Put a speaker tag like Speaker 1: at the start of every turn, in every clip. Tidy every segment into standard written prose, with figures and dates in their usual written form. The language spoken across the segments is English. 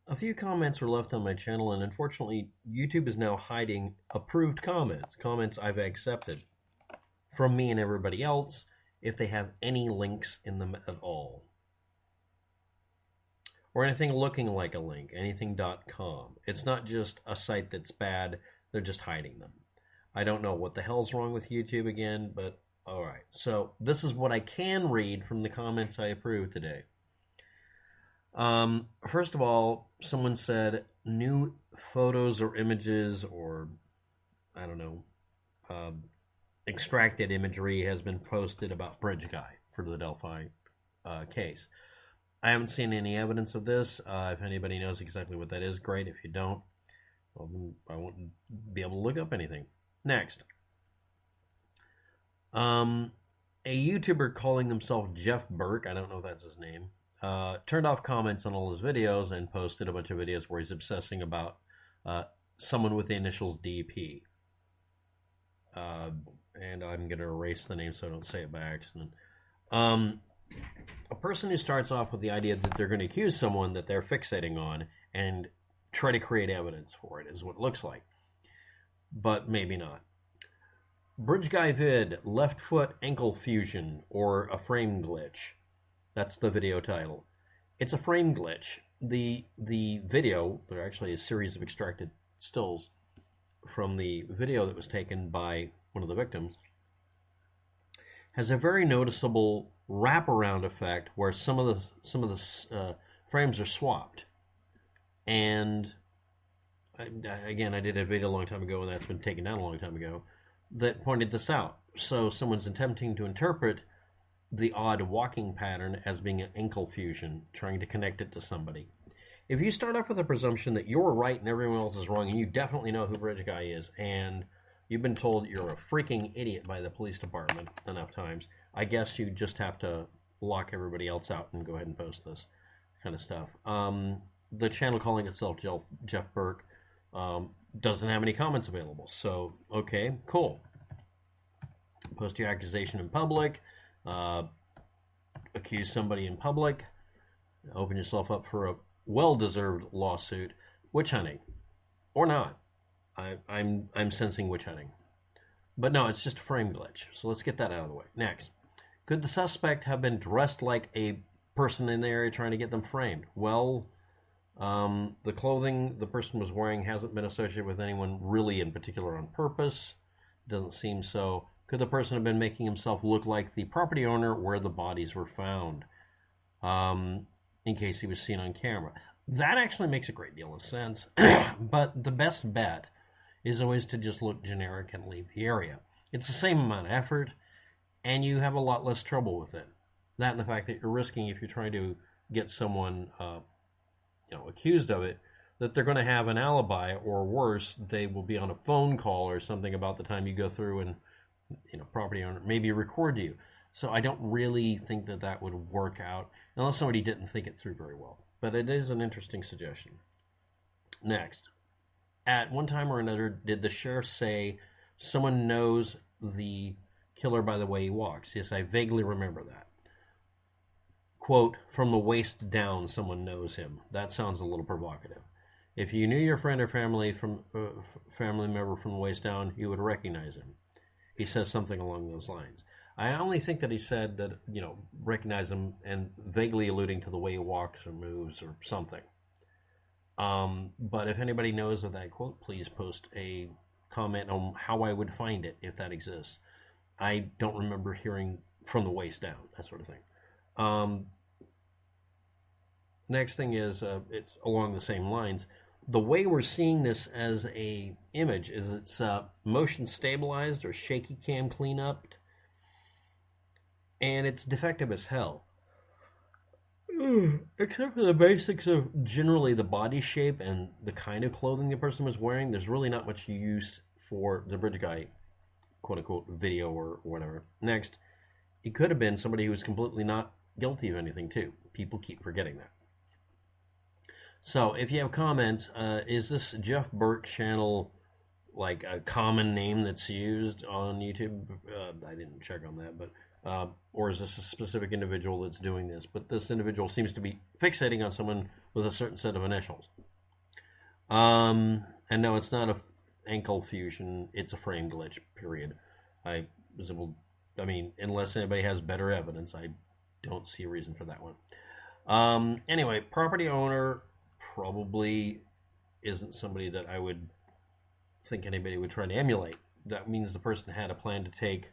Speaker 1: A few comments were left on my channel, and unfortunately, YouTube is now hiding approved comments, comments I've accepted from me and everybody else, if they have any links in them at all. Or anything looking like a link, anything.com. It's not just a site that's bad, they're just hiding them. I don't know what the hell's wrong with YouTube again, but alright. So this is what I can read from the comments I approved today. First of all, someone said new photos or images or, I don't know, extracted imagery has been posted about Bridge Guy for the Delphi case. I haven't seen any evidence of this. If anybody knows exactly what that is, great. If you don't, well, I won't be able to look up anything. Next. A YouTuber calling himself Jeff Burke, I don't know if that's his name, turned off comments on all his videos and posted a bunch of videos where he's obsessing about someone with the initials DP. And I'm going to erase the name so I don't say it by accident. A person who starts off with the idea that they're going to accuse someone that they're fixating on and try to create evidence for it is what it looks like. But maybe not. Bridge Guy vid, left foot ankle fusion, or a frame glitch. That's the video title. It's a frame glitch. The video, there are actually a series of extracted stills from the video that was taken by one of the victims, has a very noticeable wraparound effect where some of the frames are swapped. And again, I did a video a long time ago, and that's been taken down a long time ago, that pointed this out. So someone's attempting to interpret the odd walking pattern as being an ankle fusion, trying to connect it to somebody. If you start off with a presumption that you're right and everyone else is wrong, and you definitely know who Bridge Guy is, and you've been told you're a freaking idiot by the police department enough times, I guess you just have to lock everybody else out and go ahead and post this kind of stuff. The channel calling itself Jeff Burke doesn't have any comments available. So, okay, cool. Post your accusation in public. Accuse somebody in public. Open yourself up for a well-deserved lawsuit. Witch hunting. Or not. I'm sensing witch hunting. But no, it's just a frame glitch. So let's get that out of the way. Next. Could the suspect have been dressed like a person in the area trying to get them framed? Well, the clothing the person was wearing hasn't been associated with anyone really in particular on purpose. Doesn't seem so. Could the person have been making himself look like the property owner where the bodies were found, in case he was seen on camera? That actually makes a great deal of sense. But the best bet is always to just look generic and leave the area. It's the same amount of effort, and you have a lot less trouble with it. That and the fact that you're risking, if you're trying to get someone accused of it, that they're going to have an alibi, or worse, they will be on a phone call or something about the time you go through and property owner maybe record you. So I don't really think that that would work out unless somebody didn't think it through very well. But it is an interesting suggestion. Next. At one time or another, did the sheriff say someone knows the killer by the way he walks? Yes, I vaguely remember that. Quote, from the waist down, someone knows him. That sounds a little provocative. If you knew your friend or family member from the waist down, you would recognize him. He says something along those lines. I only think that he said that, recognize him, and vaguely alluding to the way he walks or moves or something. But if anybody knows of that quote, please post a comment on how I would find it, if that exists. I don't remember hearing from the waist down, that sort of thing. Next thing is, it's along the same lines. The way we're seeing this as a image is it's motion stabilized or shaky cam cleanup, and it's defective as hell. Except for the basics of generally the body shape and the kind of clothing the person was wearing, there's really not much use for the Bridge Guy, quote-unquote, video or whatever. Next, it could have been somebody who was completely not guilty of anything, too. People keep forgetting that. So, if you have comments, is this Jeff Burke channel like a common name that's used on YouTube? I didn't check on that, but or is this a specific individual that's doing this? But this individual seems to be fixating on someone with a certain set of initials. And no, it's not a ankle fusion. It's a frame glitch. Period. I was able. I mean, unless anybody has better evidence, I don't see a reason for that one. Anyway, property owner probably isn't somebody that I would think anybody would try to emulate. That means the person had a plan to take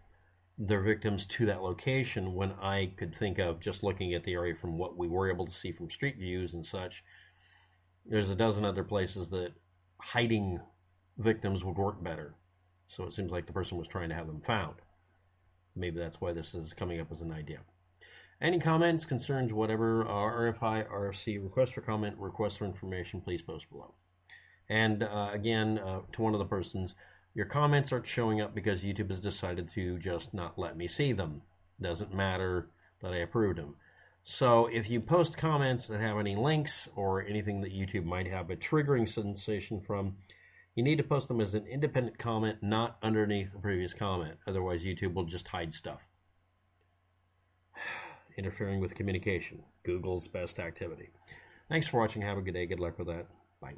Speaker 1: their victims to that location when I could think of, just looking at the area from what we were able to see from street views and such, there's a dozen other places that hiding victims would work better. So it seems like the person was trying to have them found. Maybe that's why this is coming up as an idea. Any comments, concerns, whatever, RFI, RFC, request for comment, request for information, please post below. And again, to one of the persons, your comments aren't showing up because YouTube has decided to just not let me see them. Doesn't matter that I approved them. So if you post comments that have any links or anything that YouTube might have a triggering sensation from, you need to post them as an independent comment, not underneath the previous comment. Otherwise, YouTube will just hide stuff. Interfering with communication. Google's best activity. Thanks for watching. Have a good day. Good luck with that. Bye.